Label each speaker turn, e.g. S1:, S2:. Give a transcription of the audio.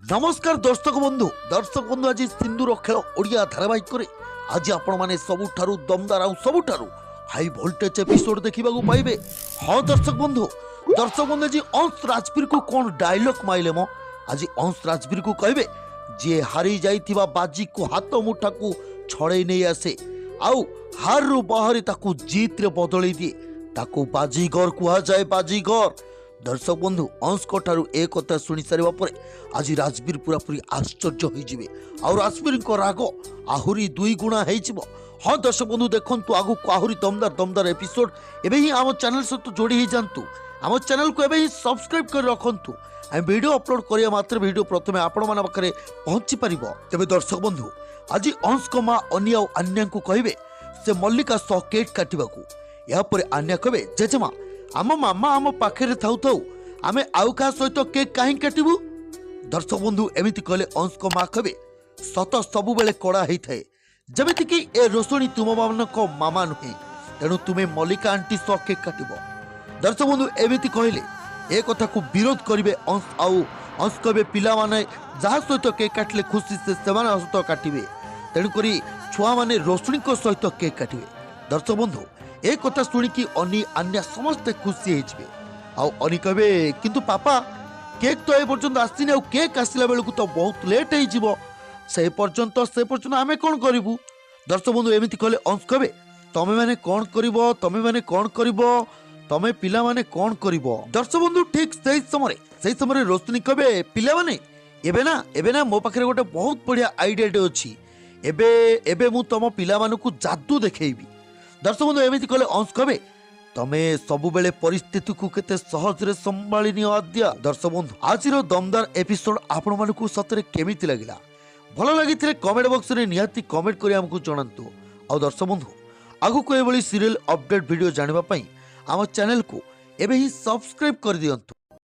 S1: नमस्कार दर्शक बंधु आज सिंदूर खेल ओडिया धारावाहिक करे आज आपण माने सबुठारु दमदार आउ सबुठारु हाई वोल्टेज एपिसोड देखिबा को पाइबे। हाँ दर्शक बंधु आज अंश राजवीर को कौन डायलॉग माइले मो आज अंश राजवीर को कहबे जे हारी जाइथिबा बाजी को हाथ मुठा को छड़े नहीं आसे आउ हार रु बाहरी ताकू जीत रे बदलै दिए ताकू बाजीगर कुहा जाए बाजीगर। दर्शक बंधु अंश को ठारू ए कथा सुनी सारिबा परे आज राजवीर पूरापूरी आश्चर्य होइजिबे और राजवीर को राग आहुरी दुई गुणा होइजिबो। हाँ दर्शक बंधु देखंतु आगु को आहुरी दमदार एपिसोड एबे ही आम चैनल सहित जोड़ी ही जानतु आम चैनल को एबे ही सब्सक्राइब कर रखंतु हम वीडियो अपलोड करिया मात्र वीडियो प्रथमे आपण माने पाखरे पहुंची परिबो। तबे दर्शक बंधु आज अंश को मां अनिया और अन्या को कहबे से मल्लिका सह केक काटिबाकू या परे अन्या कहबे जेजेमा आम मामा आम पाखे थाउ थाउ आमे आउ का सहित केक कहीं काटबू। दर्शक बंधु एमिति कहले अंश को माँ कहे सत सबु बेले कड़ा ही थाए जमिति कि ए रोशनी तुम मानक मामा नुहे तेणु तुम्हें मल्लिका आंटी सह केक काटब। दर्शक बंधु एमिति कहले ए कथा को विरोध करिवे अंश आउ अंश कहे पिला माने जहा सहित केक काटले खुशी से सेमाने सहित काटिबे तेणु करी छुआ माने रोशनी को सहित केक काटिबे। दर्शक बंधु ए कथा शुणिकी अनी अन्या समस्ते खुशी होइछबे आउ अनी कहबे किंतु पापा केक तो ए पर्यंत आसीनी आउ केक आसिला बेलकु तो बहुत लेट होई जिवो से पर्यंत आमे कोन करिवु। दर्शक बंधु एमिति कहले अंश कहबे तमे माने कोन करिवो तमे पिला माने कोन करिवो। दर्शक बंधु ठीक सही समय रोशनी कहबे पिला माने एबे ना मो पाखरे गोटे बहुत बढ़िया आइडिया अछि एबे मु तम पिला मानकु जादू देखेइबी। दर्शक बंधु एमिति कहले अंश कहबे तमे सबु बेले परिस्थिति को केते सहज रे संभाली नियो आद्या। दर्शक बंधु आज दमदार एपिसोड आपण मानकु सतरे केमिति लागिला भलो लागिथिले कमेंट बॉक्स रे निहाती कमेंट करी हमकु जणांतु। और दर्शक बंधु आगु को एभली सीरियल अपडेट वीडियो जानिबा पई आम चैनल को एबे ही सब्सक्राइब कर दियंतु।